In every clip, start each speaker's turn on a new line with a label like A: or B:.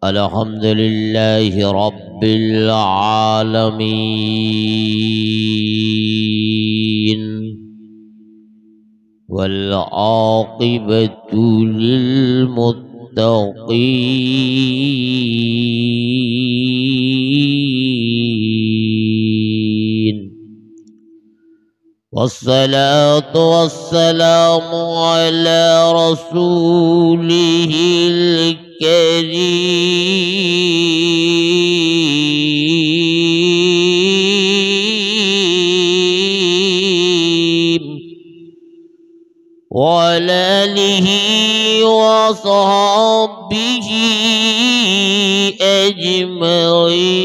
A: الحمد لله رب العالمين والعاقبة للمتقين والصلاة والسلام على رسوله الكريم وعلى آله وصحبه أجمعين.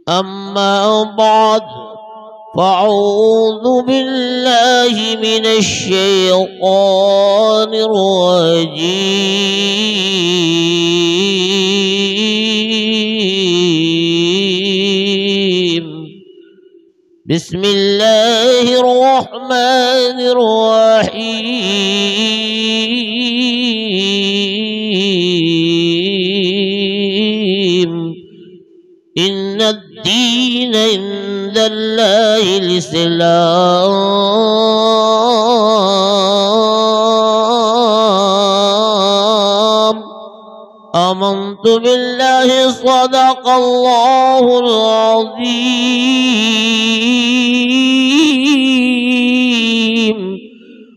A: أما بعد، فأعوذ بالله من الشيطان الرجيم. بسم الله الرحمن الرحيم. إن الدين عند الله الإسلام. آمنت بالله صدق الله العظيم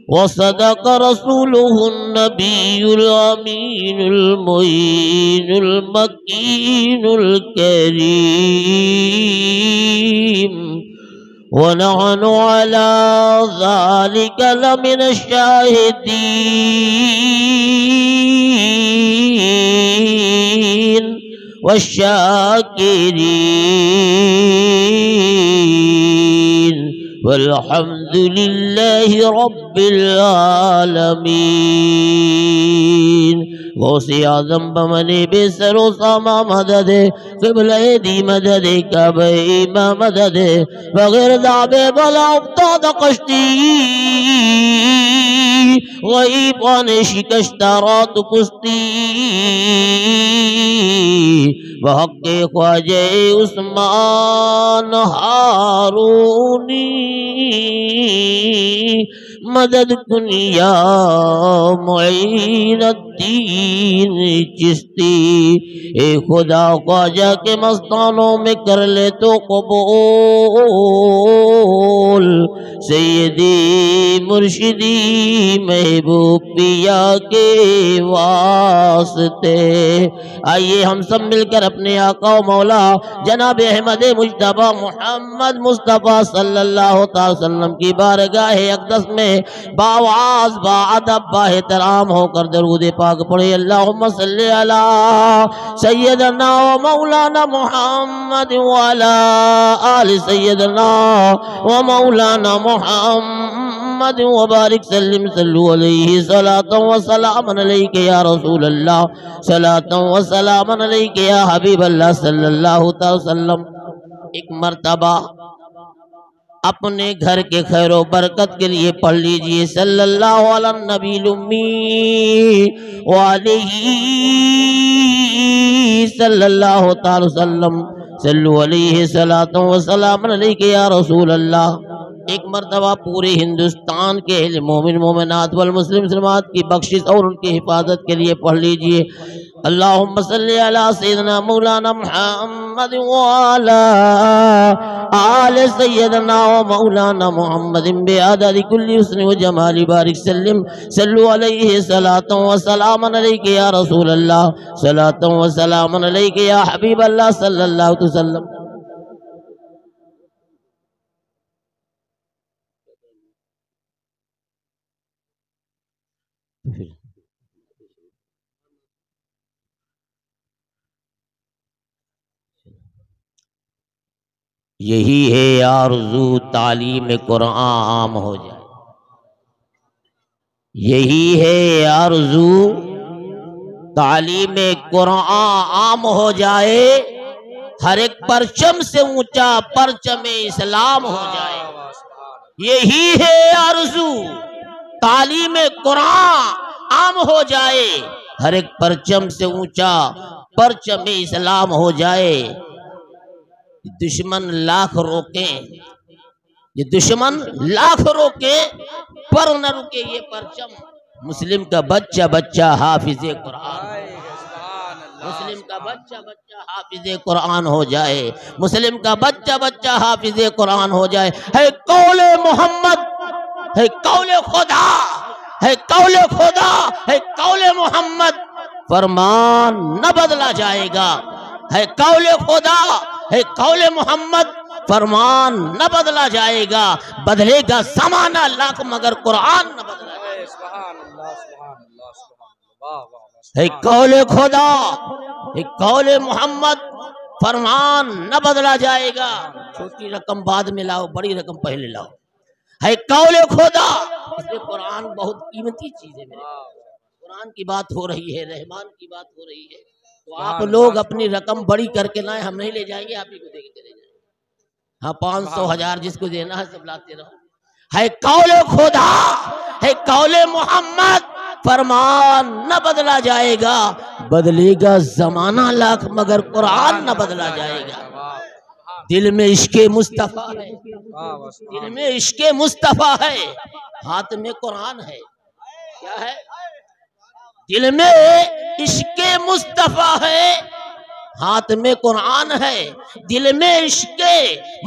A: وصدق رسوله النبي الأمين المعين المكين الكريم، ونحن على ذلك لمن الشاهدين والشاكرين، والحمد لله رب العالمین. غوث اعظم بمنی بے سر و ساما مدد، قبلہ دی مدد، کعبہ مدد، بغیر دعبے بلا افتاد کشتی، غیبان شکشتہ رات کشتی، بحق خواجہ عثمان ہارونی، مدد کن یا معین الدین چشتی. اے خدا خواجہ کے مستانوں میں کر لے تو قبول، سیدی مرشدی محبوب پیا کے واسطے. آئیے ہم سب مل کر اپنے آقا و مولا جناب احمد مجتبی محمد مصطفیٰ صلی اللہ تعالی وسلم کی بارگاہ اقدس میں باواز با ادب با احترام ہو کر درود پاک پڑھے. اللہم صلی علی سیدنا و مولانا محمد وعلی آل سیدنا و مولانا محمد وبارک سلم صلو علیہ صلاۃ و سلام علیک یا رسول اللہ، صلاۃ و سلام علیک یا حبیب اللہ صلی اللہ تعالی وسلم. ایک مرتبہ اپنے گھر کے خیر و برکت کے لیے پڑھ لیجئے صلی اللہ علی النبی الامی وعلیہ صلی اللہ تعالی وسلم، صلو علیہ صلاۃ و سلام علیک یا رسول اللہ. ایک مرتبہ پورے ہندوستان کے مومن مومنات والمسلم مسلمات کی بخشش اور ان کی حفاظت کے لیے پڑھ لیجئے. اللہم صلی علی سیدنا مولانا محمد وعلی آل سیدنا و مولانا محمد بعدد کل حسن و جمال بارک سلم صلو علیہ صلاۃ و سلام علیک یا رسول اللہ، صلاۃ و سلام علیک یا حبیب اللہ صلی اللہ علیہ وسلم. یہی ہے آرزو تعلیم قرآن عام ہو جائے، یہی ہے آرزو تعلیم قرآن عام ہو جائے، ہر ایک پرچم سے اونچا پرچم اسلام ہو جائے، یہی ہے آرزو، تعلیم قرآن عام ہو جائے، ہر ایک پرچم سے اونچا پرچم اسلام ہو جائے۔ دشمن لاکھ روکیں، یہ دشمن لاکھ روکے پر نہ رکے یہ پرچم۔ مسلم کا بچہ بچہ حافظ قرآن، مسلم کا بچہ بچہ حافظ قرآن ہو جائے، مسلم کا بچہ بچہ حافظ قرآن ہو جائے۔ ہے قول محمد، ہے قول خدا، ہے قول خدا، ہے قول محمد، فرمان نہ بدلا جائے گا۔ ہے قول خدا، ہے قول محمد، فرمان نہ بدلا جائے گا۔ بدلے گا زمانہ لاکھ مگر قرآن نہ بدلا جائے گا۔ ہے قول خدا، ہے قول محمد، فرمان نہ بدلا جائے گا۔ چھوٹی رقم بعد میں لاؤ، بڑی رقم پہلے لاؤ۔ ہے قول خدا، اس میں قرآن بہت قیمتی چیز ہے میرے، قرآن کی بات ہو رہی ہے، رحمان کی بات ہو رہی ہے، تو آپ لوگ اپنی رقم بڑی کر کے لائیں، ہم نہیں لے جائیں گے، آپ ہی کو دے کے چلے جائیں۔ ہاں 500 1000 جس کو دینا ہے سب لاتے رہو۔ ہے قول خدا، ہے قول محمد، فرمان نہ بدلا جائے گا۔ بدلے گا زمانہ لاکھ مگر قرآن نہ بدلا جائے گا۔ دل میں عشق مصطفیٰ ہے، دل میں عشق مصطفیٰ ہے، ہاتھ میں قرآن ہے۔ کیا ہے؟ دل میں عشق مصطفیٰ ہے، ہاتھ میں قرآن ہے۔ دل میں عشق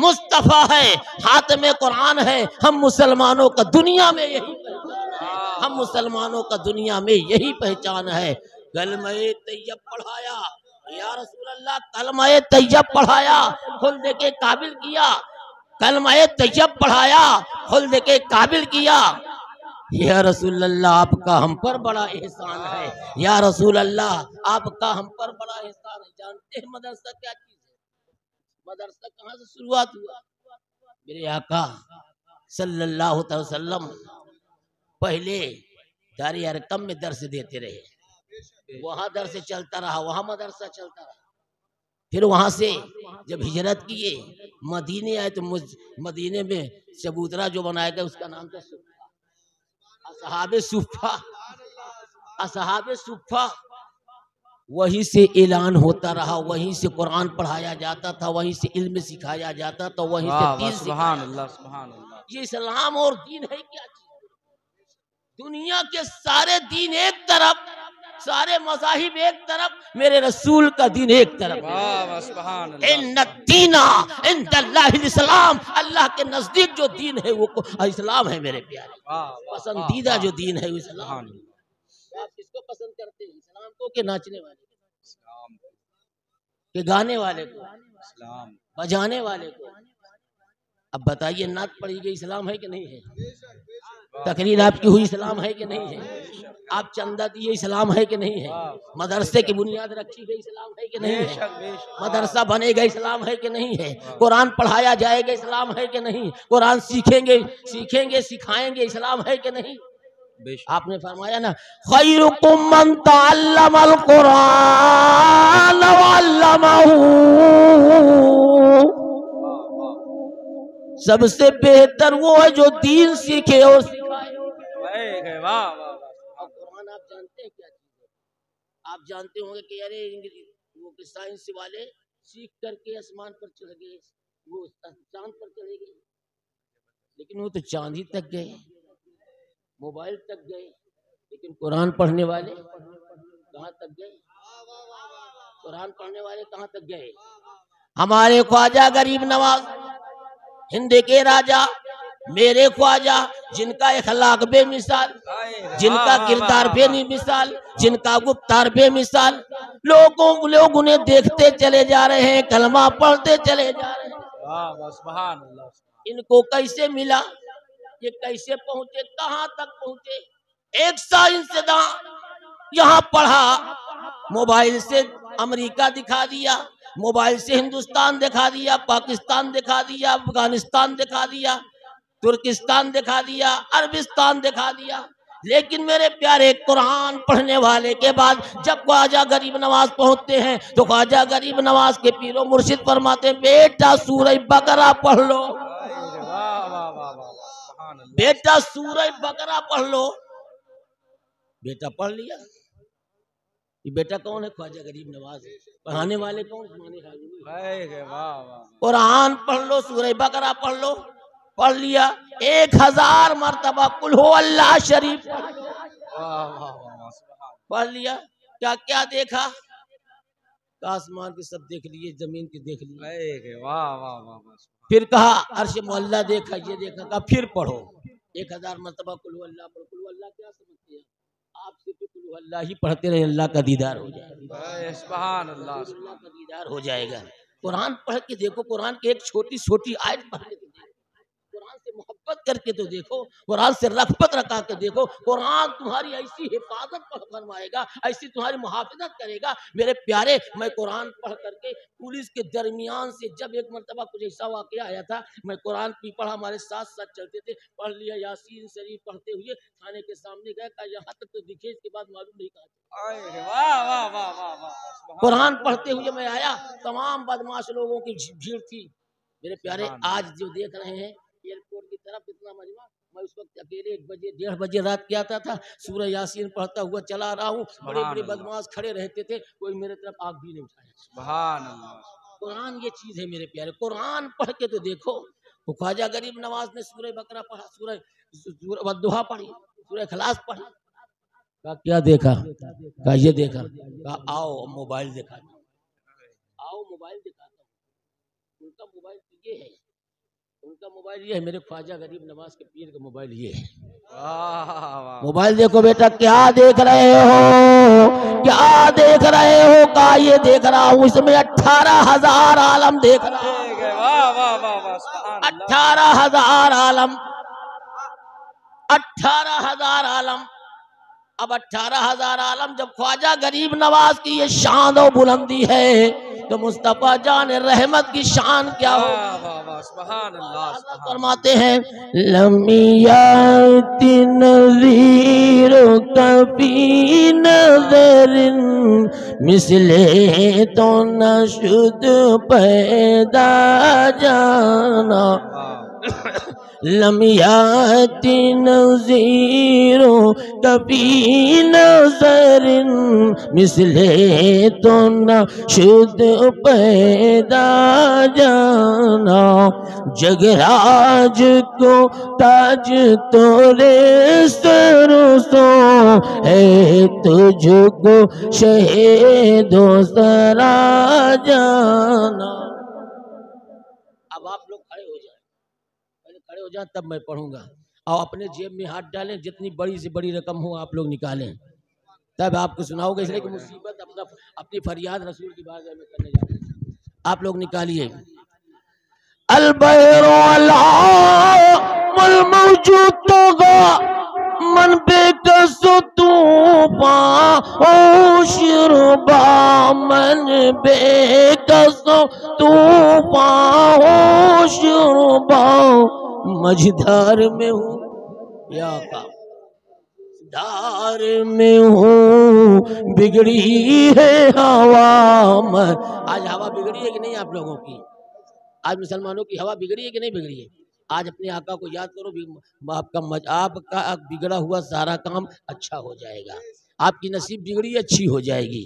A: مصطفیٰ ہے، ہاتھ میں قرآن ہے۔ ہم مسلمانوں کا دنیا میں یہی پہچان ہے، ہم مسلمانوں کا دنیا میں یہی پہچان ہے۔ کلمہ طیب پڑھایا یا رسول اللہ، کلمہ طیب پڑھایا، خلد کے قابل کیا۔ کلمہ طیب پڑھایا، خلد کے قابل کیا۔ یا رسول اللہ آپ کا ہم پر بڑا احسان ہے، یا رسول اللہ آپ کا ہم پر بڑا احسان ہے۔ جانتے ہیں مدرسہ کیا چیز ہے؟ مدرسہ کہاں سے شروعات ہوا؟ میرے آقا صلی اللہ علیہ وسلم پہلے دار ارقم میں درس دیتے رہے، وہاں درس چلتا رہا، وہاں مدرسہ چلتا رہا۔ پھر وہاں سے جب ہجرت کیے مدینے آئے تو مدینے میں چبوترا جو بنایا گیا اس کا نام تھا اصحاب صفہ، اصحاب صفہ۔ وہیں سے اعلان ہوتا رہا، وہیں سے قرآن پڑھایا جاتا تھا، وہیں سے علم سکھایا جاتا تھا، وہیں سے دین سکھایا جاتا تھا۔ یہ اسلام اور دین ہے کیا چیز؟ دنیا کے سارے دین ایک طرف، سارے مذاہب ایک طرف، میرے رسول کا دین ایک طرف۔ ان الدین عند اللہ الاسلام، اللہ کے نزدیک جو دین ہے وہ اسلام ہے میرے پیارے۔ پسندیدہ جو دین ہے وہ اسلام ہے۔ آپ کس کو پسند کرتے ہیں؟ اسلام کو کہ ناچنے والے کو، کہ گانے والے کو، بجانے والے کو؟ اب بتائیے نعت پڑھی گئی اسلام ہے کہ نہیں ہے؟ تقریر آپ کی ہوئی اسلام ہے کہ نہیں ہے؟ آپ چندہ دیے اسلام ہے کہ نہیں ہے؟ مدرسے کی بنیاد رکھی گئی اسلام ہے کہ نہیں ہے؟ مدرسہ بنے گا اسلام ہے کہ نہیں ہے؟ قرآن پڑھایا جائے گا اسلام ہے کہ نہیں؟ قرآن سیکھیں گے سکھائیں گے اسلام ہے کہ نہیں؟ آپ نے فرمایا نا خیرکم من تعلم القرآن وعلمہ، سب سے بہتر وہ ہے جو دین سیکھے اور سکھائے۔ اور قرآن آپ جانتے ہیں کیا چیز ہے؟ آپ جانتے ہوں گے کہ ارے وہ سائنس والے سیکھ کر کے آسمان پر چڑھ گئے، وہ چاند پر چلے گئے، لیکن وہ تو چاند ہی تک گئے، موبائل تک گئے، لیکن قرآن پڑھنے والے کہاں تک گئے؟ قرآن پڑھنے والے کہاں تک گئے؟ ہمارے خواجہ غریب نواز ہند کے راجا، میرے خواجہ جن کا اخلاق بے مثال، جن کا کردار بے مثال، جن کا گفتار بے مثال، لوگ انہیں دیکھتے چلے جا رہے ہیں، کلمہ پڑھتے چلے جا رہے ہیں۔ ان کو کیسے ملا؟ یہ کیسے پہنچے؟ کہاں تک پہنچے؟ ایک سائنسداں یہاں پڑھا، موبائل سے امریکہ دکھا دیا، موبائل سے ہندوستان دکھا دیا، پاکستان دکھا دیا، افغانستان دکھا دیا، ترکستان دکھا دیا، عربستان دکھا دیا، لیکن میرے پیارے قرآن پڑھنے والے کے بعد جب خواجہ غریب نواز پہنچتے ہیں تو خواجہ غریب نواز کے پیر و مرشد فرماتے ہیں بیٹا سورہ بقرہ پڑھ لو، بیٹا سورہ بقرہ پڑھ لو۔ بیٹا پڑھ لیا۔ یہ بیٹا کون ہے؟ خواجہ غریب نواز ہے۔ پڑھانے والے کون؟ قرآن پڑھ لو، سورہ بقرہ پڑھ لو۔ پڑھ لیا 1000 مرتبہ قل ہو اللہ شریف پڑھ لیا۔ کیا کیا دیکھا؟ آسمان کے سب دیکھ لیے، زمین کے دیکھ لیے، پھر کہا عرش معلیٰ دیکھا، یہ دیکھا، کہا پھر پڑھو 1000 مرتبہ قل ہو اللہ پڑھو۔ قل ہو اللہ کیا سمجھتے ہیں آپ؟ صرف قل ہو اللہ ہی پڑھتے رہے، اللہ کا دیدار ہو جائے گا، سبحان اللہ، اللہ کا دیدار ہو جائے گا۔ قرآن پڑھ کے دیکھو، قرآن کی ایک چھوٹی چھوٹی آیت پڑھ کے دیکھو، قرآن سے محبت کر کے تو دیکھو، قرآن سے رغبت رکھا کے دیکھو، قرآن تمہاری ایسی حفاظت فرمائے گا، ایسی تمہاری محافظت کرے گا۔ میرے پیارے، میں قرآن پڑھ کر کے پولیس کے درمیان سے جب ایک مرتبہ کچھ ایسا واقعہ آیا تھا، میں قرآن بھی پڑھا، ہمارے ساتھ ساتھ چلتے تھے، پڑھ لیا یاسین شریف پڑھتے ہوئے تھانے کے سامنے گئے، کہا یہاں تک تو دکھے، اس کے بعد معلوم نہیں کہا۔ قرآن پڑھتے ہوئے میں آیا، تمام بدماش لوگوں کی بھیڑ تھی۔ میرے پیارے، آج جو دیکھ رہے ہیں ایئرپورٹ کی طرف اتنا مجمع، میں اس وقت اکیلے 1 بجے 1:30 بجے رات کیا تھا سورہ یاسین پڑھتا ہوا چلا رہا ہوں، بڑے بڑے بدماش کھڑے رہتے تھے، کوئی میرے طرف آنکھ بھی نہیں اٹھایا۔ سبحان اللہ، قرآن یہ چیز ہے میرے پیارے، قرآن پڑھ کے تو دیکھو۔ خواجہ غریب نواز نے سورہ بقرہ پڑھا، سورہ والضحیٰ پڑھی، سورہ اخلاص پڑھی۔ کہا کیا دیکھا؟ کہا یہ دیکھا۔ کہا آؤ موبائل دکھاتا ہوں، آؤ موبائل دکھاتا ہوں۔ ان کا موبائل یہ ہے، ان کا موبائل یہ ہے، میرے خواجہ غریب نواز کے پیر کا موبائل یہ ہے۔ موبائل دیکھو بیٹا، کیا دیکھ رہے ہو؟ کیا دیکھ رہے ہو؟ کہا یہ دیکھ رہا ہوں، اس میں 18,000 عالم دیکھ رہا ہوں۔ 18,000 عالم، 18,000 عالم۔ اب 18,000 عالم جب خواجہ غریب نواز کی یہ شان و بلندی ہے تو مصطفیٰ جان رحمت کی شان کیا ہو؟ سبحان اللہ۔ فرماتے ہیں لم یأتی نذیر کفی نظر مثلے تو نشد پیدا جانا، لم یأتی نذیر کفی نظر مثلے تو نشد پیدا جانا، جگراج کو تاج تورے سرسو ہے، تجھ کو شہید و سرا جانا۔ اب آپ لوگ کھڑے ہو جائیں، پہلے کھڑے ہو جائیں تب میں پڑھوں گا، اور اپنے جیب میں ہاتھ ڈالیں، جتنی بڑی سے بڑی رقم ہو آپ لوگ نکالیں، تب آپ کو سناؤ گا، اس لیے کہ مصیبت اپنی فریاد رسول کی بارگاہ میں کرنے جا رہے ہیں۔ آپ لوگ نکالیے البحر علام الموجود طغى من بكس طوفان شربا من بكس طوفان شربا، مجدار میں ہوں یا آقا، دار میں ہوں بگڑی ہے ہوا۔ آج ہوا بگڑی ہے کہ نہیں آپ لوگوں کی؟ آج مسلمانوں کی ہوا بگڑی ہے کہ نہیں بگڑی ہے؟ آج اپنے آقا کو یاد کرو، آپ کا بگڑا ہوا سارا کام اچھا ہو جائے گا، آپ کی نصیب بگڑی اچھی ہو جائے گی۔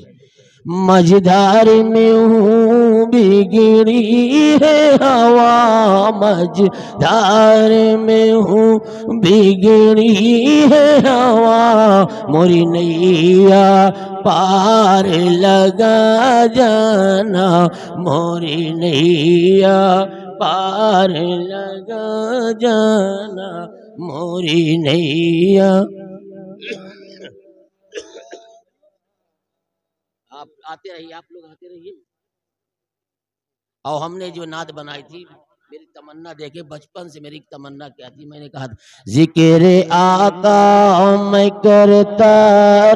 A: مجدار میں ہوں بگڑی ہے ہوا، مجدار میں ہوں بگڑی ہے ہوا، موری نیا پار لگا جانا، موری نیا پار لگا جانا، موری نیا۔ آپ آتے رہیے، آپ لوگ آتے رہیے۔ اور ہم نے جو نعت بنائی تھی، میری تمنا دیکھے، بچپن سے میری تمنا کیا تھی، میں نے کہا ذکر آقا میں کرتا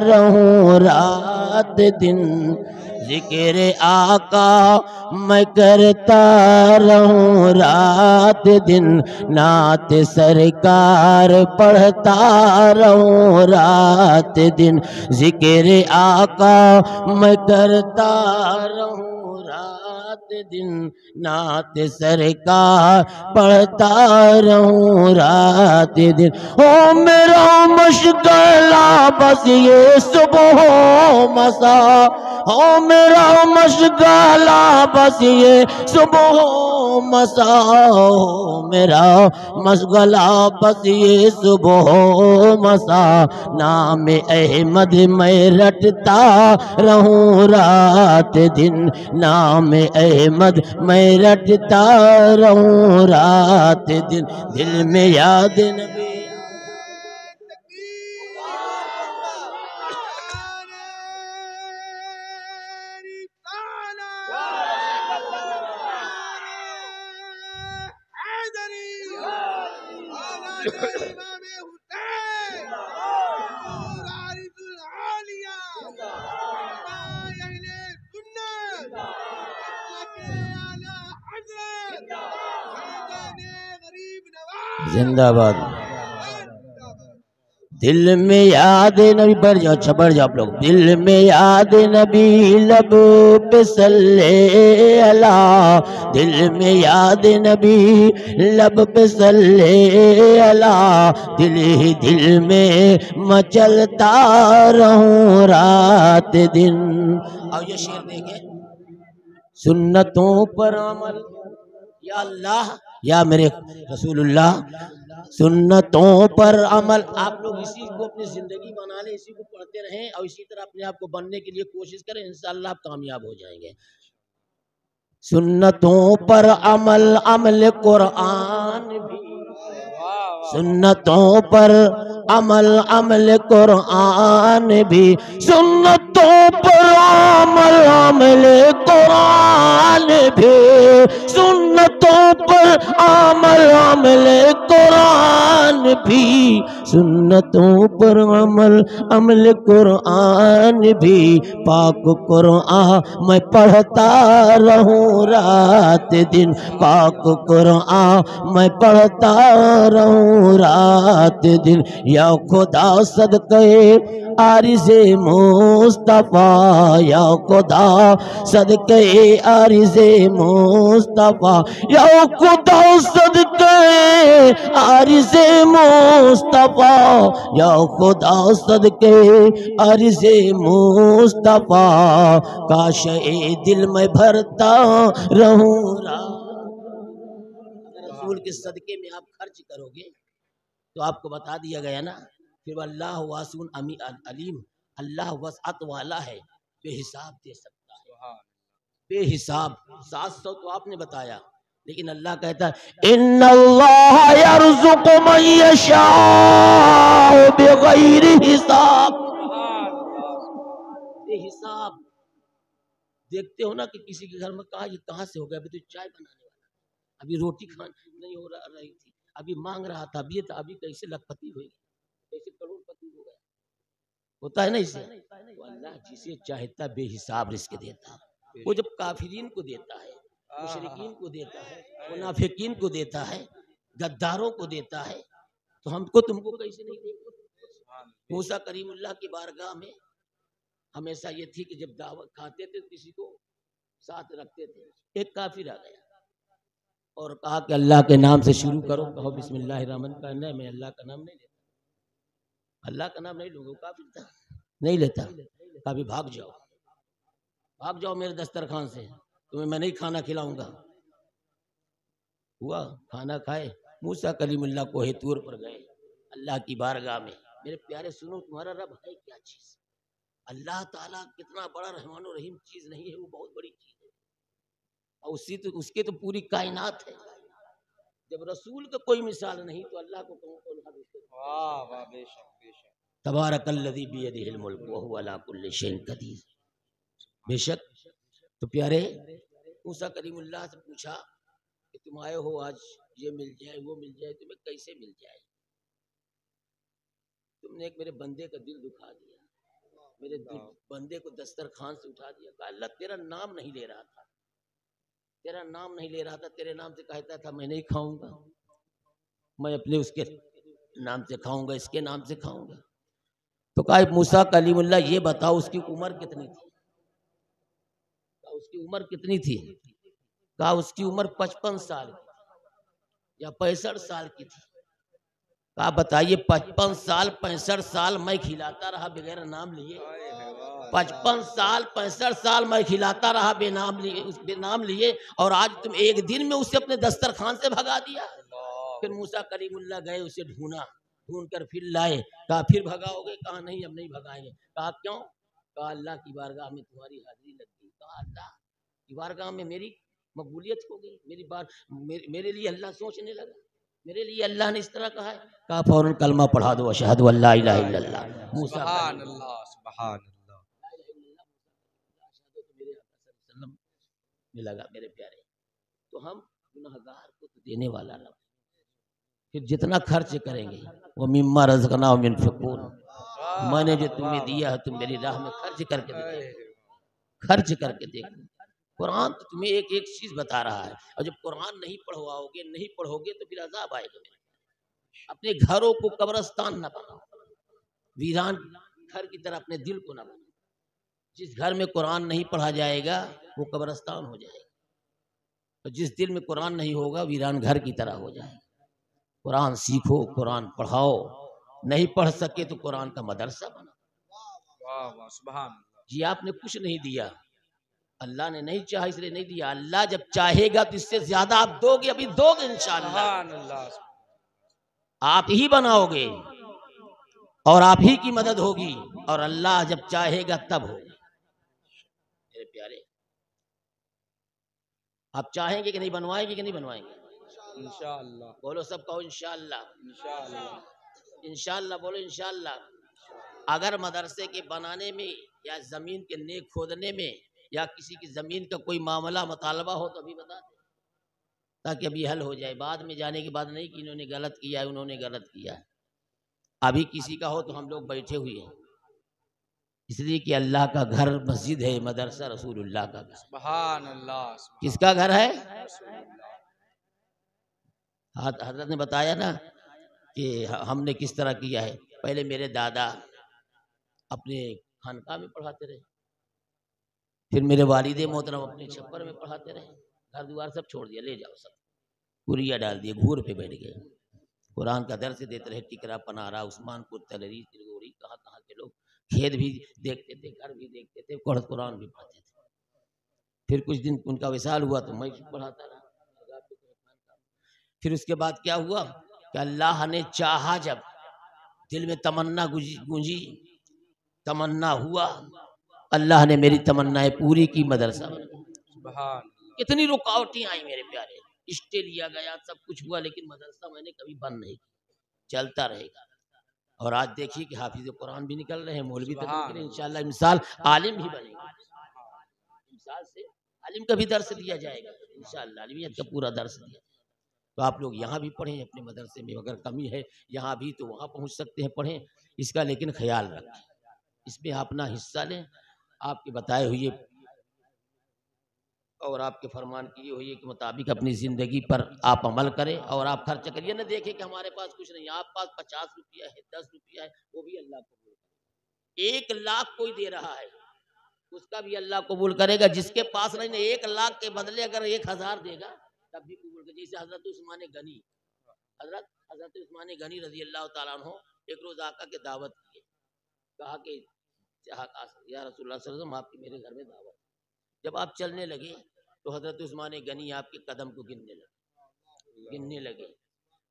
A: رہوں رات دن، ذکر آقا میں کرتا رہوں رات دن، نعت سرکار پڑھتا رہوں رات دن، ذکر آقا میں کرتا رہوں رات دن، نعت سرکار پڑھتا رہوں رات دن۔ او میرا مشغلہ بس یہ صبح و مسا، او میرا مشغلہ بس یہ صبح و مسا، او میرا مشغلہ بس یہ صبح و مسا، نام احمد میں رٹتا رہوں رات دن، نام احمد میں رٹتا رہوں رات دن، دل میں یاد نبی زندہ باد۔ دل میں یاد نبی، بڑھ جاؤ، اچھا بڑھ جاؤ آپ لوگ، دل میں یاد نبی لب پہ صلی اللہ، دل میں یاد نبی لب پہ صلی اللہ، دل ہی دل میں مچلتا رہوں رات دن۔ اور یہ شعر دیکھیں، سنتوں پر عمل، یا اللہ یا میرے رسول اللہ، سنتوں پر عمل۔ آپ لوگ اسی کو اپنی زندگی بنا لیں، اسی کو پڑھتے رہیں اور اسی طرح اپنے آپ کو بننے کے لیے کوشش کریں، انشاءاللہ آپ کامیاب ہو جائیں گے۔ سنتوں پر عمل، عمل قرآن بھی، سنتوں پر عمل، عمل قرآن بھی، سنتوں پر عمل، عمل قرآن بھی، سنتوں پر عمل، عمل قرآن بھی، سنتوں پر عمل، عمل قرآن بھی، پاک قرآن میں پڑھتا رہوں رات دن، پاک قرآن میں پڑھتا رہوں رات دن، یا خدا صدقے عارض مصطفیٰ، یا خدا صدقے عارض مصطفیٰ، یا خدا صدقے عارض مصطفیٰ، یا خدا صدقے عارض مصطفیٰ، کاش اے دل میں بھرتا رہوں رسول کے صدقے میں آپ خرچ کرو گے تو آپ کو بتا دیا گیا نا، پھر اللہ واسع علیم، اللہ وسعت والا ہے، بے حساب دے سکتا ہے، بے حساب۔ 700 تو آپ نے بتایا، لیکن اللہ کہتا ہے ان اللہ یرزق من یشاء بغیر حساب، بے حساب۔ دیکھتے ہو نا کہ کسی کے گھر میں کہا یہ کہاں سے ہو گیا، ابھی تو چائے بنانے والا، ابھی روٹی کھانے نہیں ہو رہی تھی، ابھی مانگ رہا تھا، ابھی تو ابھی کیسے لکھپتی ہوئی، کیسے کروڑ پتی ہو گیا، ہوتا ہے نا اسے۔ تو اللہ جسے چاہتا بے حساب رزق دیتا، وہ جب کافرین کو دیتا ہے، مشرکین کو دیتا ہے، منافقین کو دیتا ہے، غداروں کو دیتا ہے، تو ہم کو تم کو کیسے نہیں دے گا۔ موسیٰ کریم اللہ کی بارگاہ میں ہمیشہ یہ تھی کہ جب دعوت کھاتے تھے کسی کو ساتھ رکھتے تھے، ایک کافر آ گیا اور کہا کہ اللہ کے نام سے شروع کرو، کہو بسم اللہ الرحمن الرحیم، نہیں میں اللہ کا نام نہیں لیتا، اللہ کا نام نہیں لوں گا، کافر تھا نہیں لیتا، کبھی بھاگ جاؤ، بھاگ جاؤ میرے دسترخوان سے، تمہیں میں نہیں کھانا کھلاؤں گا۔ ہوا کھانا کھائے، موسیٰ کلیم اللہ کوہ طور پر گئے، اللہ کی بارگاہ میں، میرے پیارے سنو تمہارا رب ہے کیا چیز، اللہ تعالیٰ کتنا بڑا رحمان و رحیم چیز نہیں ہے، وہ بہت بڑی چیز ہے، اور اس کے تو پوری کائنات ہے۔ جب رسول کا کوئی مثال نہیں تو اللہ کو کون حد اس کے۔ بے شک بے شک، تبارک الذی بیدہ الملک وہو علی کل شیء قدیر۔ بے شک۔ تو پیارے موسیٰ کریم اللہ سے پوچھا کہ تم آئے ہو آج یہ مل جائے وہ مل جائے، تمہیں کیسے مل جائے، تم نے ایک میرے بندے کا دل دکھا دیا، میرے بندے کو دسترخوان سے اٹھا دیا. کہا اللہ تیرا نام نہیں لے رہا تھا, تیرا نام نہیں لے رہا تھا, تیرے نام سے کہتا تھا میں نہیں کھاؤں گا, میں اپنے اس کے نام سے کھاؤں گا, اس کے نام سے کھاؤں گا. تو کہا موسیٰ کلیم اللہ یہ بتاؤ اس کی عمر کتنی تھی؟ کہا اس کی عمر کتنی تھی؟ کہا اس کی عمر 55 سال یا 65 سال کی تھی. کہا بتائیے 55 سال 65 سال میں کھلاتا رہا بغیر نام لیے, 55 سال 65 سال میں کھلاتا رہا بے نام لیے, اور آج تم ایک دن میں اسے اپنے دسترخوان سے بھگا دیا. پھر موسیٰ کلیم اللہ گئے, اسے ڈھونڈ کر پھر لائے. کہا پھر بھگاؤ گے؟ کہا نہیں اب نہیں بھگائیں گے. کہا کیوں؟ کہا اللہ کی بارگاہ میں تمہاری حاضری لگ گئی. کہا اللہ کی بارگاہ میں میری مقبولیت ہو گئی, میرے لیے اللہ سوچنے لگا, میرے لیے اللہ نے اس طرح کہا ہے. کہا فوراً کلمہ پڑھا دو اشہد ان لا الہ الا اللہ.
B: سبحان اللہ سبحان اللہ.
A: لگا میرے پیارے, تو ہم گناہگار کو تو دینے والا رب, پھر جتنا خرچ کریں گے وہ مما رزقناہم ينفقون, میں نے جو تمہیں دیا ہے تم میری راہ میں خرچ کر کے دیکھو. قرآن تو تمہیں ایک ایک چیز بتا رہا ہے, اور جب قرآن نہیں پڑھو گے تو پھر عذاب آئے گا. اپنے گھروں کو قبرستان نہ بناؤ, ویران گھر کی طرح اپنے دل کو نہ بناؤ. جس گھر میں قرآن نہیں پڑھا جائے گا وہ قبرستان ہو جائے گا, اور جس دل میں قرآن نہیں ہوگا ویران گھر کی طرح ہو جائے گا. قرآن سیکھو, قرآن پڑھاؤ, نہیں پڑھ سکے تو قرآن کا مدرسہ بنا.
B: سبحان
A: جی آپ نے کچھ نہیں دیا, اللہ نے نہیں چاہا اس لیے نہیں دیا. اللہ جب چاہے گا تو اس سے زیادہ آپ دو گے, ابھی دو گے انشاءاللہ. آپ ہی بناؤ گے اور آپ ہی کی مدد ہوگی, اور اللہ جب چاہے گا تب ہوگا. میرے پیارے آپ چاہیں گے کہ نہیں بنوائیں گے کہ نہیں بنوائیں گے؟
B: انشاءاللہ.
A: بولو سب کہو انشاءاللہ.
B: انشاءاللہ
A: انشاءاللہ بولو انشاءاللہ. اگر مدرسے کے بنانے میں یا زمین کے نیک کھودنے میں یا کسی کی زمین کا کوئی معاملہ مطالبہ ہو تو ابھی بتا دیں, تاکہ ابھی حل ہو جائے. بعد میں جانے کے بعد نہیں کہ انہوں نے غلط کیا ہے, انہوں نے غلط کیا ہے. ابھی کسی کا ہو تو ہم لوگ بیٹھے ہوئے ہیں, اس لیے کہ اللہ کا گھر مسجد ہے, مدرسہ رسول اللہ کا گھر.
B: سبحان اللہ.
A: کس کا گھر ہے؟ حضرت نے بتایا نا کہ ہم نے کس طرح کیا ہے. پہلے میرے دادا اپنے خانقاہ میں پڑھاتے رہے, پھر میرے والد محترم اپنے چھپر میں پڑھاتے رہے. گھر دوار سب چھوڑ دیا, لے جاؤ سب, پوریا ڈال دیے, گھور پہ بیٹھ گئے. قرآن کا درس دیتے رہے, ٹکرا پنارا, عثمان پور, تلری, تلگوری, کہاں کہاں کے لوگ. کھیت بھی دیکھتے تھے, گھر بھی دیکھتے تھے, قرآن بھی پڑھتے تھے. پھر کچھ دن ان کا وصال ہوا تو میں پڑھاتا رہا. پھر اس کے بعد کیا ہوا کہ اللہ نے چاہا, جب دل میں تمنا گونجی, تمنا ہوا, اللہ نے میری تمنا پوری کی, مدرسہ بنا. کتنی رکاوٹیں آئی میرے پیارے, اسٹے لیا گیا, سب کچھ ہوا, لیکن مدرسہ میں نے کبھی بند نہیں کیا, چلتا رہے گا. اور آج دیکھیے کہ حافظ قرآن بھی نکل رہے ہیں, مولوی تک نکلے, انشاءاللہ مثال عالم بھی بنے گا. مثال سے عالم کا بھی درس دیا جائے گا انشاءاللہ, عالمیت کا پورا درس دیا. تو آپ لوگ یہاں بھی پڑھیں اپنے مدرسے میں, اگر کمی ہے یہاں بھی تو وہاں پہنچ سکتے ہیں, پڑھیں اس کا, لیکن خیال رکھیں, اس میں اپنا حصہ لیں. آپ کے بتائے ہوئے اور آپ کے فرمان کیے ہوئے کے مطابق اپنی زندگی پر آپ عمل کریں, اور آپ خرچ کریے. نہ دیکھیں کہ ہمارے پاس کچھ نہیں, آپ پاس 50 روپیہ ہے, 10 روپیہ ہے, وہ بھی اللہ قبول کرے. 1 لاکھ کوئی دے رہا ہے, اس کا بھی اللہ قبول کرے گا. جس کے پاس نہیں, 1 لاکھ کے بدلے اگر 1000 دے گا تب بھی قبول کرے. جیسے حضرت عثمان غنی, حضرت عثمان غنی رضی اللہ تعالیٰ عنہ ایک روز آقا کے دعوت کیے, کہا کہ یا رسول اللہ صلی اللہ علیہ وسلم آپ کی میرے گھر میں دعوت. جب آپ چلنے لگے تو حضرت عثمان غنی آپ کے قدم کو گننے لگے.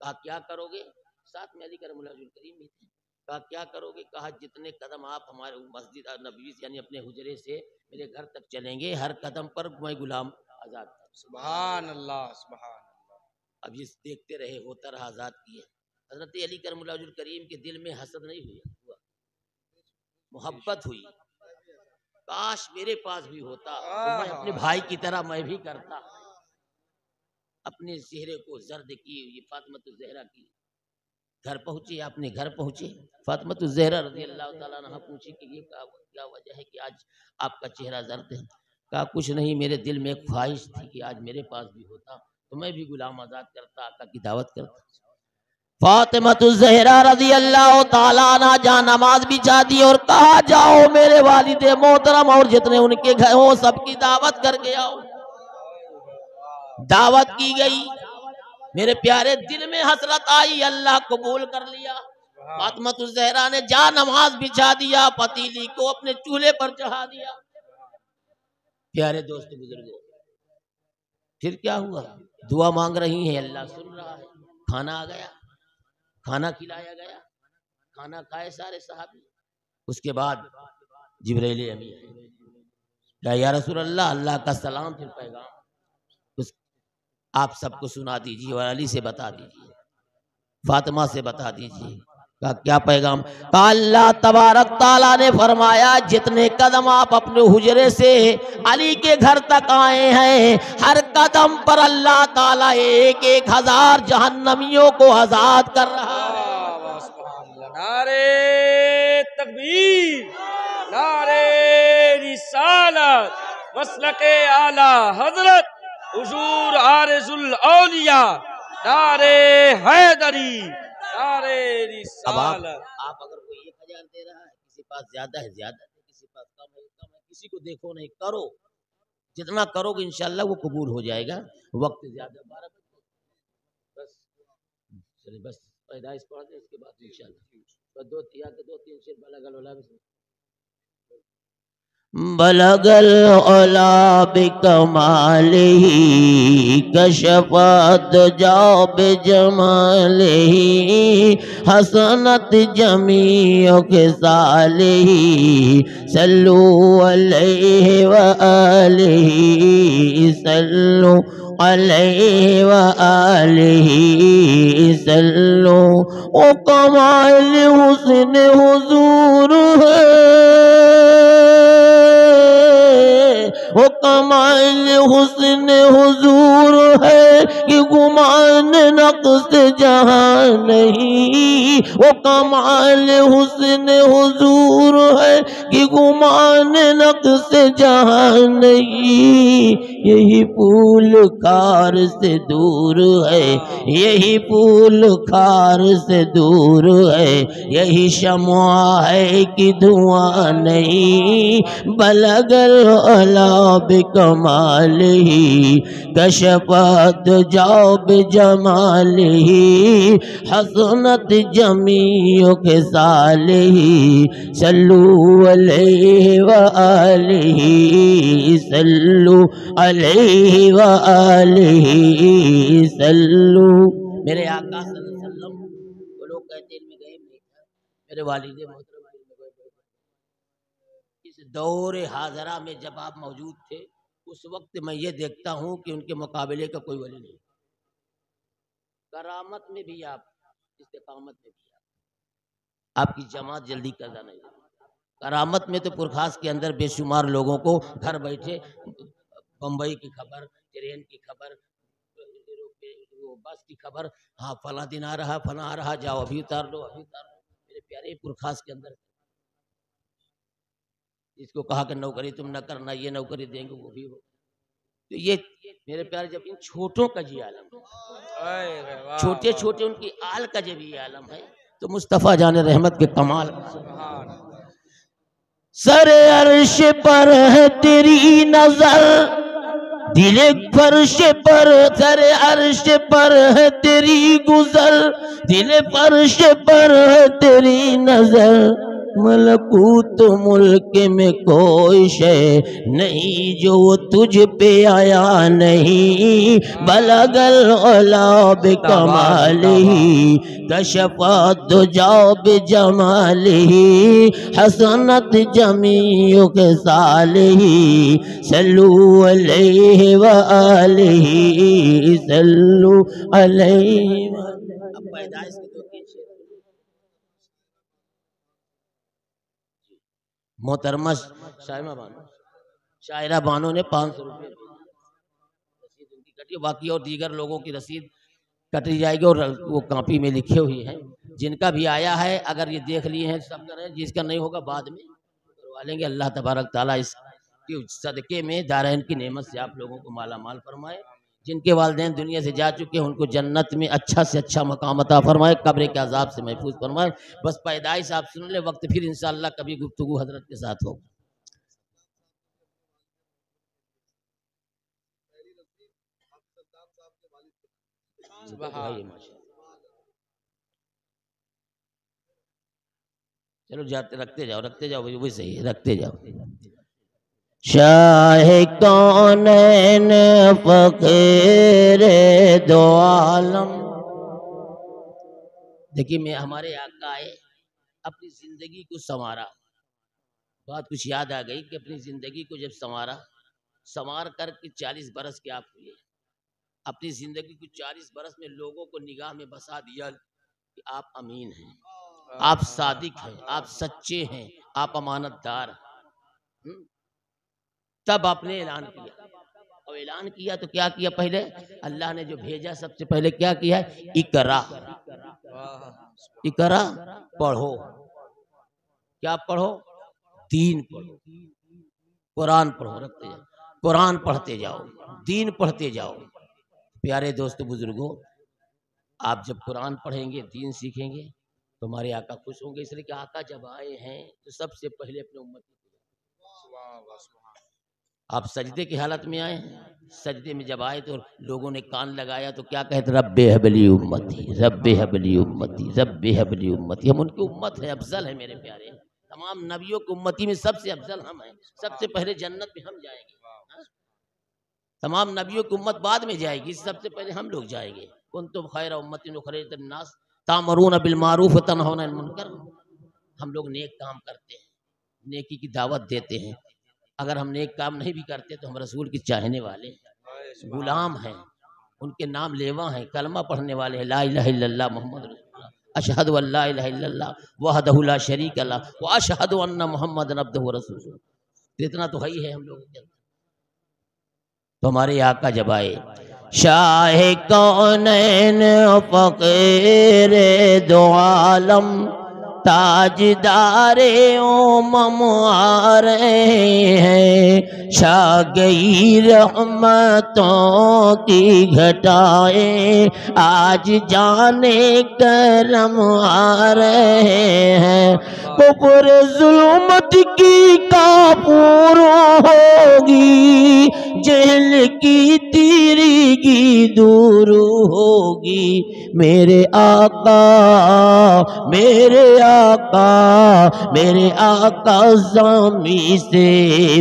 A: کہا کیا کرو گے؟ ساتھ میں علی کرم اللہ وجہ الکریم بھی تھے. کہا کیا کرو گے؟ کہا جتنے قدم آپ ہمارے مسجد نبوی یعنی اپنے حجرے سے میرے گھر تک چلیں گے, ہر قدم پر میں غلام آزاد.
B: سبحان اللہ سبحان اللہ.
A: اب یہ دیکھتے رہے, ہوتا رہا, آزاد کیے. حضرت علی کرم اللہ وجہ الکریم کے دل میں حسد نہیں ہوا, محبت ہوئی. کاش میرے پاس بھی ہوتا تو میں اپنے بھائی کی طرح میں بھی کرتا. اپنے چہرے کو زرد کی, یہ فاطمہ الزہرا کی گھر پہنچے، اپنے گھر پہنچے، فاطمہ الزہرا رضی اللہ تعالیٰ عنہ پوچھی کہ یہ کیا وجہ ہے کہ آج آپ کا چہرہ زرد ہے؟ کہا کچھ نہیں، میرے دل میں ایک خواہش تھی کہ آج میرے پاس بھی ہوتا تو میں بھی غلام آزاد کرتا، آقا کی دعوت کرتا۔ فاطمہ الزہرا رضی اللہ تعالیٰ عنہ جہاں نماز بچھا دی اور کہا جاؤ میرے والد محترم اور جتنے ان کے گھر ہو سب کی دعوت کر کے آؤ۔ دعوت کی گئی، میرے پیارے دل میں حسرت آئی، اللہ قبول کر لیا۔ فاطمہ الزہرا نے جا نماز بچھا دیا، پتیلی کو اپنے چولہے پر چڑھا دیا۔ پیارے دوست بزرگوں، پھر کیا ہوا؟ دعا مانگ رہی ہیں، اللہ سن رہا ہے۔ کھانا آ گیا، کھانا کھلایا گیا، کھانا کھائے سارے صحابی۔ اس کے بعد جبرائیل امین کہا یا رسول اللہ، اللہ کا سلام پھر پیغام آپ سب کو سنا دیجیے اور علی سے بتا دیجیے، فاطمہ سے بتا دیجیے۔ کہا کیا پیغام؟ کہا اللہ تبارک تعالیٰ نے فرمایا جتنے قدم آپ اپنے حجرے سے علی کے گھر تک آئے ہیں، ہر قدم پر اللہ تعالیٰ 1,000 جہنمیوں کو آزاد کر رہا ہے۔
B: نعرے تکبیر، نعرے رسالت، مسلک اعلی حضرت حضور عارض الاولیاء، نعرے حیدری، نعرے رسالت۔
A: آپ اگر کوئی 1,000 دے رہا ہے، کسی پاس زیادہ ہے زیادہ ہے، کسی پاس کم ہے کم ہے، کسی کو دیکھو نہیں، کرو جتنا کرو گے انشاءاللہ وہ قبول ہو جائے گا۔ وقت زیادہ 12 بس چلے بس پیدائش پڑھ دیں، اس کے بعد انشاءاللہ بس 2-3 شیر بلغ العلا بلغ العلا بکمالہ کشف الدجی بجمالہ حسنت جمیع خصالہ صلو علیہ وآلہ صلو علیہ وآلہ صلو۔ او کمال حسن حضور ہے، وہ کمال حسن حضور ہے کہ گمان نقص جہاں نہیں، وہ کمال حسن حضور ہے کہ گمان نقص جہاں نہیں۔ یہی پھول خار سے دور ہے، یہی پھول خار سے دور ہے، یہی شمع ہے کہ دھواں نہیں۔ بلغ العلا بکمالہ کشف الدجی بجمالہ حسنت جمیع خصالہ صلو علیہ وآلہ صلو علیہ وآلہ صلو۔ میرے آقا صلی اللہ علیہ وسلم وہ لوگ کہتے ہیں میں غیب نہیں تھا، میرے والد محترم اس دور حاضرہ میں جب آپ موجود تھے اس وقت میں یہ دیکھتا ہوں کہ ان کے مقابلے کا کوئی ولی نہیں۔ کرامت میں بھی آپ، استقامت میں بھی آپ کی جماعت جلدی قضا نہیں۔ کرامت میں تو پرخاص کے اندر بے شمار لوگوں کو گھر بیٹھے بمبئی کی خبر، ٹرین کی خبر، بس کی خبر، ہاں فلاں دن آ رہا فلاں آ رہا، جاؤ ابھی اتار لو ابھی اتار لو۔ میرے پیارے پرخاص کے اندر جس کو کہا کہ نوکری تم نہ کرنا، یہ نوکری دیں گے وہ بھی ہو۔ تو یہ میرے پیارے جب ان چھوٹوں کا جی عالم ہے، چھوٹے چھوٹے ان کی آل کا جب یہ عالم ہے تو مصطفیٰ جان رحمت کے کمال۔ سر عرش پر ہے تیری نظر، دل فرش پر، سر عرش پر ہے تیری گزر، دل فرش پر ہے تیری نظر، ملکوت ملک میں کوئی شے نہیں جو تجھ پہ آیا نہیں۔ بلغ العلا بکمالہ کشف الدجی بجمالہ حسنت جمیع خصالہ صلو علیہ وآلہ صلو علیہ وآلہ۔ اب پیدائش کے 2-3 شعر محترمہ شاعرہ بانو نے 500 روپے رسید ان کی کٹی، باقی اور دیگر لوگوں کی رسید کٹی جائے گی اور وہ کاپی میں لکھے ہوئی ہیں جن کا بھی آیا ہے اگر یہ دیکھ لیے ہیں سب کریں، جس کا نہیں ہوگا بعد میں کروا لیں گے۔ اللہ تبارک تعالیٰ اس کے صدقے میں دارین کی نعمت سے آپ لوگوں کو مالا مال فرمائے۔ جن کے والدین دنیا سے جا چکے ہیں ان کو جنت میں اچھا سے اچھا مقام عطا فرمائے، قبر کے عذاب سے محفوظ فرمائے۔ بس پیدائش آپ سن لیں، وقت پھر انشاءاللہ کبھی گفتگو حضرت کے ساتھ ہوگا۔ چلو جاتے رکھتے جاؤ وہی صحیح ہے، رکھتے جاؤ۔ شاہ کونین فقیر دو عالم، دیکھیے میں ہمارے آقا آئے، اپنی زندگی کو سنوارا، بات کچھ یاد آ گئی کہ اپنی زندگی کو جب سنوار کر کے 40 برس کے آپ ہوئے، اپنی زندگی کو 40 برس میں لوگوں کو نگاہ میں بسا دیا کہ آپ امین ہیں، آپ صادق ہیں، آپ سچے ہیں، آپ امانت دار ہیں۔ تب آپ نے اعلان کیا، اور اعلان کیا تو کیا کیا؟ پہلے اللہ نے جو بھیجا سب سے پہلے کیا کیا ہے؟ اقرا، اقرا پڑھو۔ کیا پڑھو؟ دین پڑھو، قرآن پڑھو، رکھتے جاؤ، قرآن پڑھتے جاؤ، دین پڑھتے جاؤ۔ پیارے دوستو بزرگوں، آپ جب قرآن پڑھیں گے، دین سیکھیں گے تو ہمارے آقا خوش ہوں گے، اس لیے کہ آقا جب آئے ہیں تو سب سے پہلے اپنے امت کو، آپ سجدے کی حالت میں آئے ہیں، سجدے میں جب آئے تو لوگوں نے کان لگایا تو کیا کہتے؟ رب ہب لی امتی، رب ہب لی امتی، رب ہب لی امتی۔ ہم ان کی امت ہے، افضل ہے میرے پیارے، تمام نبیوں کی امتی میں سب سے افضل ہم ہیں، سب سے پہلے جنت میں ہم جائیں گے، تمام نبیوں کی امت بعد میں جائے گی، سب سے پہلے ہم لوگ جائیں گے۔ کنتم خیر امت اخرجت للناس تأمرون بالمعروف وتنہون عن المنکر، ہم لوگ نیک کام کرتے ہیں، نیکی کی دعوت دیتے ہیں، اگر ہم نیک کام نہیں بھی کرتے تو ہم رسول کے چاہنے والے ہیں، غلام ہیں، ان کے نام لیوا ہیں، کلمہ پڑھنے والے ہیں، لا الہ الا اللہ محمد رسول اللہ، اشہد ان لا الہ الا اللہ وحدہ لا شریک لہ واشہد ان محمد عبدہ ورسولہ، اتنا تو ہے ہم لوگوں کے اندر۔ تو ہمارے آقا جب آئے، شاہ کونین فقیر دو عالم، تاجدار آ رہے ہیں، چھا گئی رحمتوں کی گھٹائیں، آج جانے کرم آ رہے ہیں، کفر ظلمت کی کافور ہوگی، جہل کی تیریگی دور ہوگی، میرے آقا میرے آقا میرے آقا زامی سے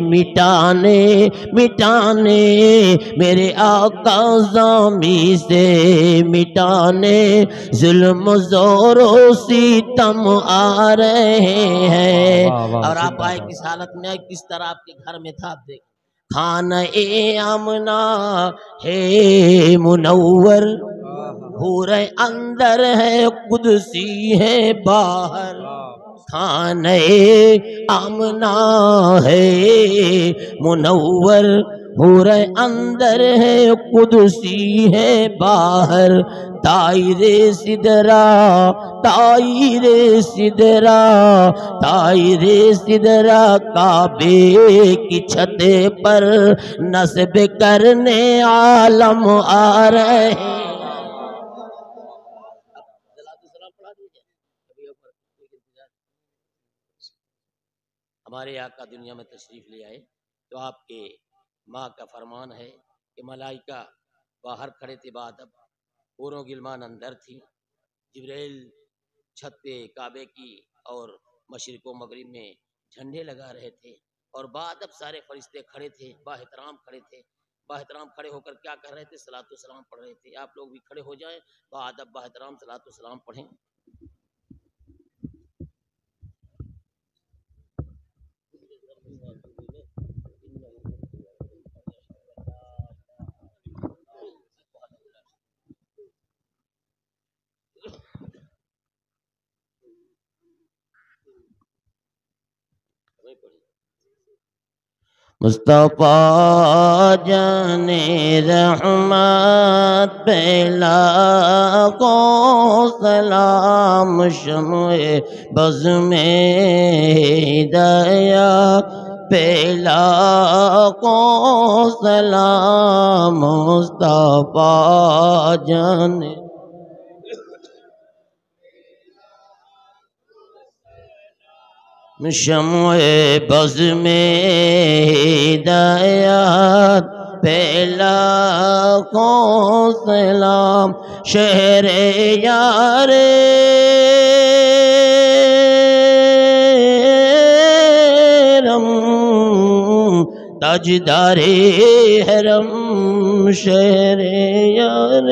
A: مٹانے میرے آقا زامی سے مٹانے، ظلم زور و ستم آ رہے ہیں۔ اور آپ آئے کس حالت میں آئے، کس طرح آپ کے گھر میں تھا، آپ دیکھ، خانہ آمنہ ہے منور، حور اندر ہے قدسی ہے باہر، خانہ آمنہ ہے منور، حور اندر ہے قدسی ہے باہر، طائر سدرا طائر سدرا طائر سدرا کعبے کی چھت پر نصب کرنے عالم آ رہے ہیں۔ ہمارے آقا دنیا میں تشریف لے آئے تو آپ کے ماں کا فرمان ہے کہ ملائکہ باہر کھڑے تھے، بادب حوروں غلمان اندر تھی، جبرائیل چھت پہ کعبے کی اور مشرق و مغرب میں جھنڈے لگا رہے تھے، اور بادب سارے فرشتے کھڑے تھے، باحترام کھڑے تھے، باحترام کھڑے ہو کر کیا کر رہے تھے؟ صلاۃ و سلام پڑھ رہے تھے۔ آپ لوگ بھی کھڑے ہو جائیں، بادب باحترام صلاۃ و سلام پڑھیں۔ مصطفیٰ جان رحمت پہ لاکھوں سلام سلام شمع بز میں ہدایت پہلا کو سلام مصطفیٰ جان شمع بز میں ہدایت پہلا کو سلام شہر یار رم تاجدار حرم شہر یار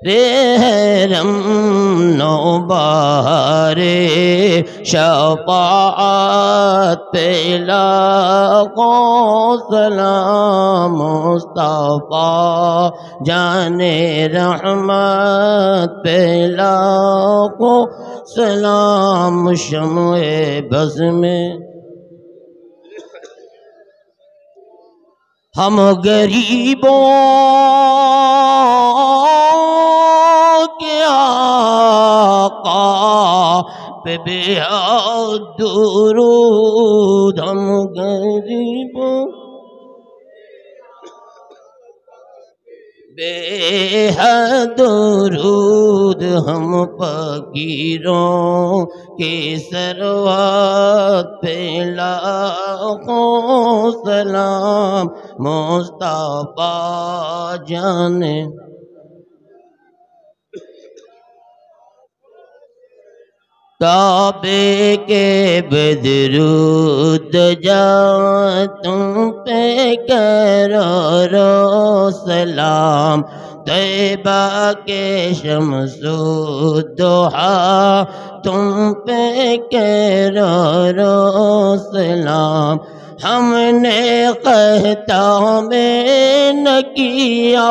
A: حرم نوبہار شفاعت پہلا کو سلام مصطفیٰ جان رحمت پہلا کو سلام شمع بز میں ہم غریبوں کے آقا پہ بے حد درود ہم غریبوں بے حد درود ہم فقیروں کے سروات پہ لاکھوں سلام مصطفیٰ جان کعبے کے بدرود جا تم پہ کرو سلام طیبہ کے شمس الضحیٰ تم پہ کرو سلام ہم نے خطا میں نہ کیا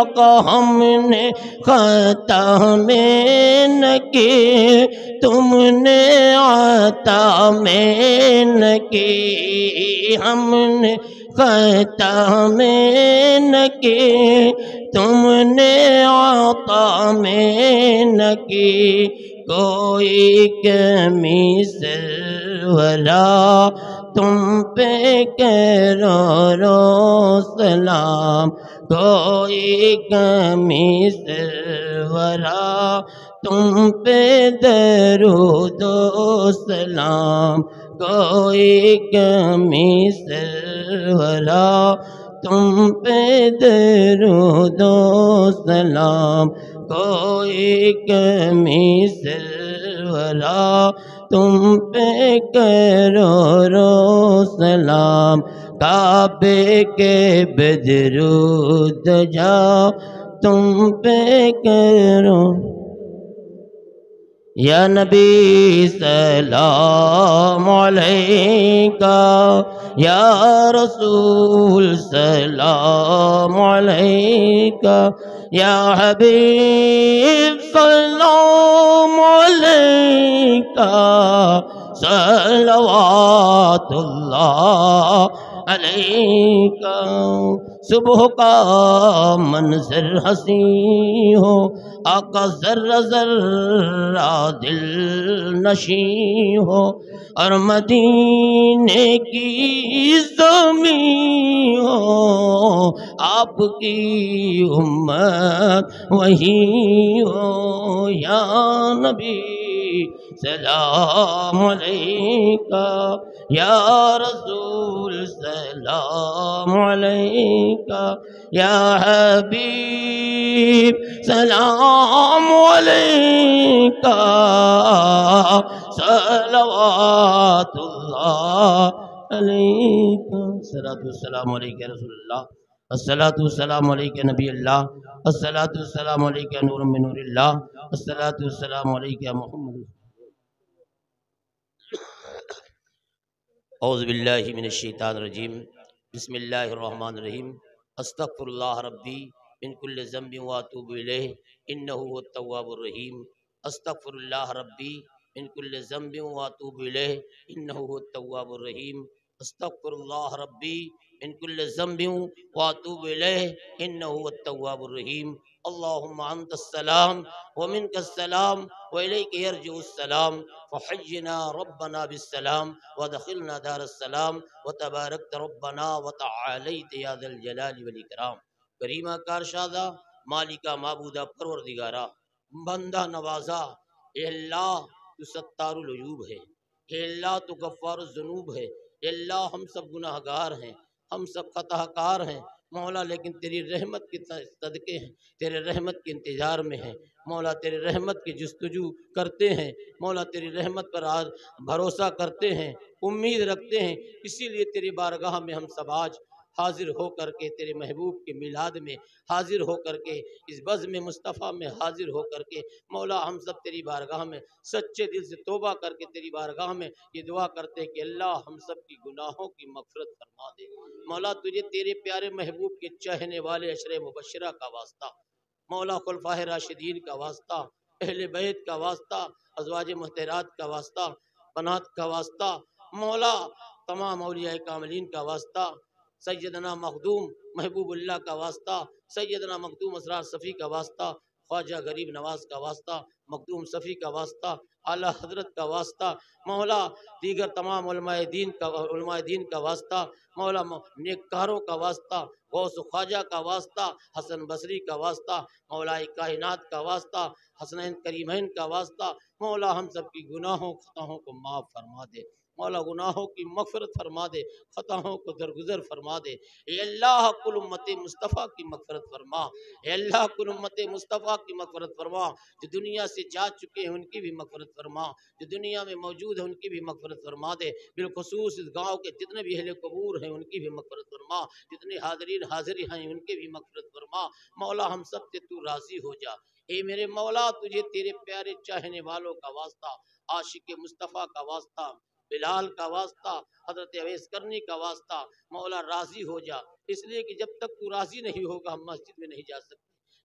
A: ہم نے خطا میں نہ کی تم نے عطا میں نہ کی ہم نے خطا میں نہ کی تم نے عطا میں نہ کی کوئی کمی سرورا تم پہ کرو سلام کوئی کمی سرورا تم پہ درود و سلام کوئی کمی سرورا تم پہ درود و سلام کوئی کمی سرورا تم پہ کرو سلام کعبے کے بدرود جاؤ تم پہ کرو یا نبی سلام علیکہ یا رسول سلام علیکہ یا حبیب سلام علیکہ صلوات اللہ علیکہ صبح کا منظر حسین ہو آقا ذرہ ذرہ دل نشیں ہو اور مدینے کی زمین ہو آپ کی امت وہی ہو یا نبی سلام علیکہ یا رسول سلام علیکہ یا حبیب سلام علیکہ صلوات اللہ علیکہ الصلاۃ والسلام علیکہ رسول اللہ الصلاۃ والسلام علیکہ نبی اللہ الصلاۃ والسلام علیکہ نور من نور اللہ الصلاۃ والسلام علیکہ محمد اعوذ باللہ من الشیطان الرجیم بسم اللہ الرحمن الرحیم استغفر اللہ ربی من کل ذنب واتوب الیہ انہ هو التواب الرحیم استغفر اللہ ربی من کل ذنب واتوب الیہ انہ هو التواب الرحیم استغفر اللہ ربی من کل ذنب واتوب الیہ انہ هو التواب الرحیم اللهم أنت السلام ومنك السلام وإليك يرجع السلام فحينا ربنا بالسلام ودخلنا دار السلام وتباركت ربنا وتعاليت يا ذا الجلال والإكرام. کریمہ کارشادہ، مالکہ معبودہ پروردگارہ، بندہ نوازا، اے اللہ تو ستار العیوب ہے، اے اللہ تو غفار الذنوب ہے، اے اللہ ہم سب گناہ گار ہیں، ہم سب خطا کار ہیں مولا، لیکن تیری رحمت کے صدقے ہیں، تیرے رحمت کے انتظار میں ہیں مولا، تیرے رحمت کی جستجو کرتے ہیں مولا، تیری رحمت پر آج بھروسہ کرتے ہیں، امید رکھتے ہیں، اسی لیے تیری بارگاہ میں ہم سب آج حاضر ہو کر کے تیرے محبوب کے میلاد میں حاضر ہو کر کے اس بزم مصطفیٰ میں حاضر ہو کر کے مولا ہم سب تیری بارگاہ میں سچے دل سے توبہ کر کے تیری بارگاہ میں یہ دعا کرتے ہیں کہ اللہ ہم سب کی گناہوں کی مغفرت فرما دے مولا، تجھے تیرے پیارے محبوب کے چاہنے والے عشر مبشرہ کا واسطہ مولا، خلفائے راشدین کا واسطہ، اہل بیت کا واسطہ، ازواج مطہرات کا واسطہ، بنات کا واسطہ مولا، تمام اولیاء کاملین کا واسطہ، سیدنا مخدوم محبوب اللہ کا واسطہ، سیدنا مخدوم اسرار صفی کا واسطہ، خواجہ غریب نواز کا واسطہ، مخدوم صفی کا واسطہ، اعلیٰ حضرت کا واسطہ مولا، دیگر تمام علماء دین کا واسطہ مولا، نیککاروں کا واسطہ، غوث خواجہ کا واسطہ، حسن بصری کا واسطہ مولا، کائنات کا واسطہ، حسنین کریمین کا واسطہ مولا، ہم سب کی گناہوں خطاؤں کو معاف فرما دے مولا، گناہوں کی مغفرت فرما دے، خطاؤں کو درگزر فرما دے، اے اللہ کل امت مصطفیٰ کی مغفرت فرما، اے اللہ کل امت مصطفیٰ کی مغفرت فرما، جو دنیا سے جا چکے ہیں ان کی بھی مغفرت فرما، جو دنیا میں موجود ہیں ان کی بھی مغفرت فرما دے، بالخصوص اس گاؤں کے جتنے بھی اہل قبور ہیں ان کی بھی مغفرت فرما، جتنے حاضرین حاضری ہیں ان کی بھی مغفرت فرما مولا، ہم سب سے تو راضی ہو جا، اے میرے مولا، تجھے تیرے پیارے چاہنے والوں کا واسطہ، عاشق مصطفیٰ کا واسطہ، بلال کا واسطہ، حضرت اویس کرنی کا واسطہ مولا راضی ہو جا، اس لیے کہ جب تک تو راضی نہیں ہوگا ہم مسجد میں نہیں جا سکتے،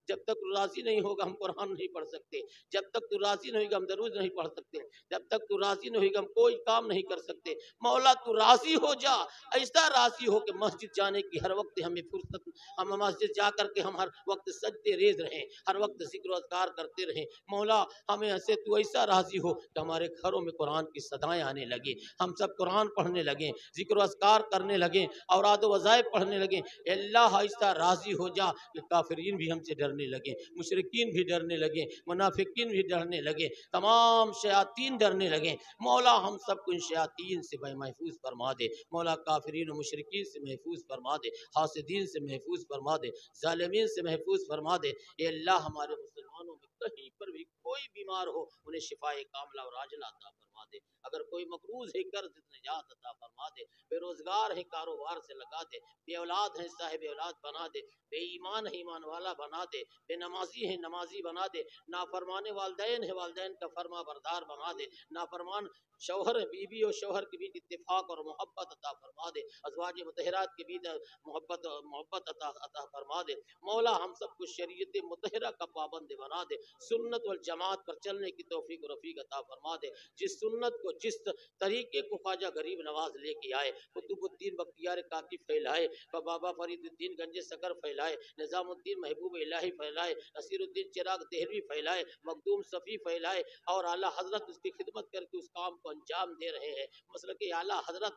A: جب تک تو راضی نہیں ہوگا ہم قرآن نہیں پڑھ سکتے، جب تک تو راضی نہیں ہوگا ہم درود نہیں پڑھ سکتے، جب تک تو راضی نہیں ہوگا ہم کوئی کام نہیں کر سکتے مولا، تو راضی ہو جا، ایسا راضی ہو کہ مسجد جانے کی ہر وقت ہمیں فرصت، ہم مسجد جا کر کے ہم ہر وقت سجدے ریز رہیں، ہر وقت ذکر و اذکار کرتے رہیں مولا، ہمیں ایسے تو ایسا راضی ہو کہ ہمارے گھروں میں قرآن کی صدائیں آنے لگیں، ہم سب قرآن پڑھنے لگیں، ذکر و اذکار کرنے لگیں، اوراد و وظائف پڑھنے لگیں، اللہ ایسا راضی ہو جا کہ کافرین بھی ہم سے ڈرنے لگیں، مشرکین بھی ڈرنے لگیں، منافقین بھی ڈرنے لگیں، تمام شیاطین ڈرنے لگیں مولا، ہم سب کو ان شیاطین سے محفوظ فرما دے مولا، کافرین و مشرکین سے محفوظ فرما دے، حاسدین سے محفوظ فرما دے، ظالمین سے محفوظ فرما دے، اے اللہ ہمارے مسلمانوں میں کہیں پر بھی کوئی بیمار ہو انہیں شفائے کاملہ اور عاجلہ عطا فرما دے، اگر کوئی مقروض ہے قرض نجات عطا فرما دے، بے روزگار ہے کاروبار سے لگا دے، بے اولاد ہے صاحب اولاد بنا دے، بے ایمان ہے ایمان والا بنا دے، بے نمازی ہے نمازی بنا دے، نافرمان والدین ہے والدین کا فرما بردار بنا دے، نافرمان شوہر بیوی اور شوہر کے بیچ اتفاق اور محبت عطا فرما دے، ازواج مطہرات کے بیچ محبت عطا فرما دے مولا، ہم سب کو شریعت مطہرہ کا پابند بنا دے، سنت والجماعت پر چلنے کی توفیق و رفیق عطا فرما دے، جس سنت کو جس طریقے کو خواجہ غریب نواز لے کے آئے، قطب الدین بختیار کاکی پھیلائے، بابا فرید الدین گنج سکر پھیلائے، نظام الدین محبوب الہی پھیلائے، نصیر الدین چراغ دہلوی پھیلائے، مخدوم صفی پھیلائے، اور اعلیٰ حضرت اس کی خدمت کر کے اس کام کو انجام دے رہے ہیں، مسلک اعلیٰ حضرت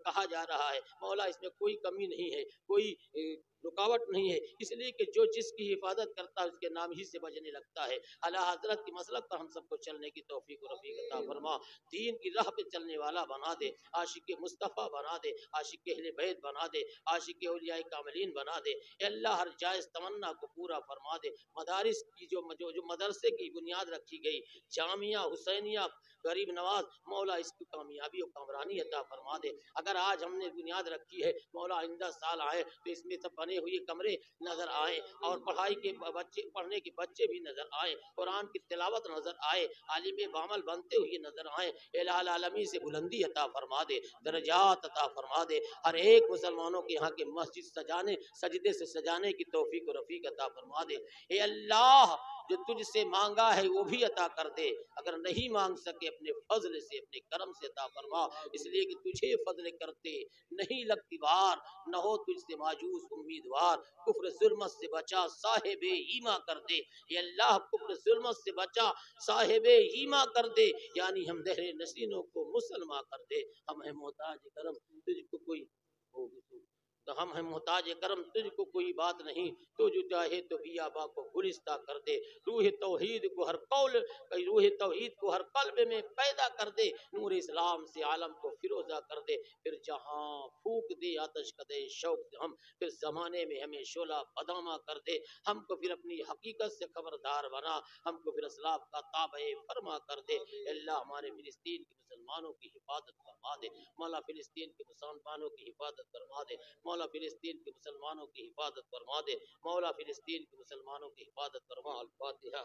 A: کہا جا رہا ہے مولا، اس میں کوئی کمی نہیں ہے، کوئی رکاوٹ نہیں ہے، اس لیے کہ جو جس کی حفاظت کرتا ہے اس کے نام ہی سے بجنے لگتا ہے، اعلیٰ حضرت کی مسلک پر ہم سب کو چلنے کی توفیق و رفیق عطا فرما، دین کی راہ پہ چلنے والا بنا دے، عاشق مصطفیٰ بنا دے، عاشق اہل بیت بنا دے، عاشق اولیاء کاملین بنا دے، اے اللہ ہر جائز تمنا کو پورا فرما دے، مدارس کی جو مدرسے کی بنیاد رکھی گئی، جامعہ حسینیہ غریب نواز مولا، اس کی کامیابی و کامرانی عطا فرما دے، اگر آج ہم نے بنیاد رکھی ہے مولا، آئندہ سال آئے تو اس میں سب بنے ہوئے کمرے نظر آئیں، اور پڑھنے کے بچے بھی نظر آئیں، قرآن کی تلاوت نظر آئے، عالم بعمل بنتے ہوئے نظر آئیں، الہ العالمین سے بلندی عطا فرما دے، درجات عطا فرما دے، ہر ایک مسلمانوں کے یہاں کے مسجد سجانے، سجدے سے سجانے کی توفیق و رفیق عطا فرما دے، اے اللہ جو تجھ سے مانگا ہے وہ بھی عطا کر دے، اگر نہیں مانگ سکے اپنے فضل سے اپنے کرم سے عطا فرما، اس لیے کہ تجھے فضل کرتے نہیں لگتی بار، نہ ہو تجھ سے ماجوز امیدوار، کفر ظلمت سے بچا صاحب ایمان کر دے، یا اللہ کفر ظلمت سے بچا صاحب ایمان کر دے، یعنی ہم دہر نشینوں کو مسلمان کر دے، ہم ہیں محتاج کرم تجھ کو کوئی ہم ہیں محتاج کرم تجھ کو کوئی بات نہیں، تو جو چاہے تو بیاباں کو گلستہ کر دے، روح توحید کو ہر قلب میں پیدا کر دے، نور اسلام سے عالم کو فیروزہ کر دے، پھر جہاں پھونک دے آتش قدے شوق سے ہم، پھر زمانے میں ہمیں شعلہ بدامہ کر دے، ہم کو پھر اپنی حقیقت سے خبردار بنا، ہم کو پھر اسلاف کا تابع فرما کر دے، اللہ ہمارے فلسطین کے مسلمانوں کی حفاظت فرما دے، مولا فلسطین کے مسلمانوں کی حفاظت فرما دے، مولا فلسطین کے مسلمانوں کی حفاظت فرما دے، مولا فلسطین کے مسلمانوں کی حفاظت فرما۔ الفاتحہ۔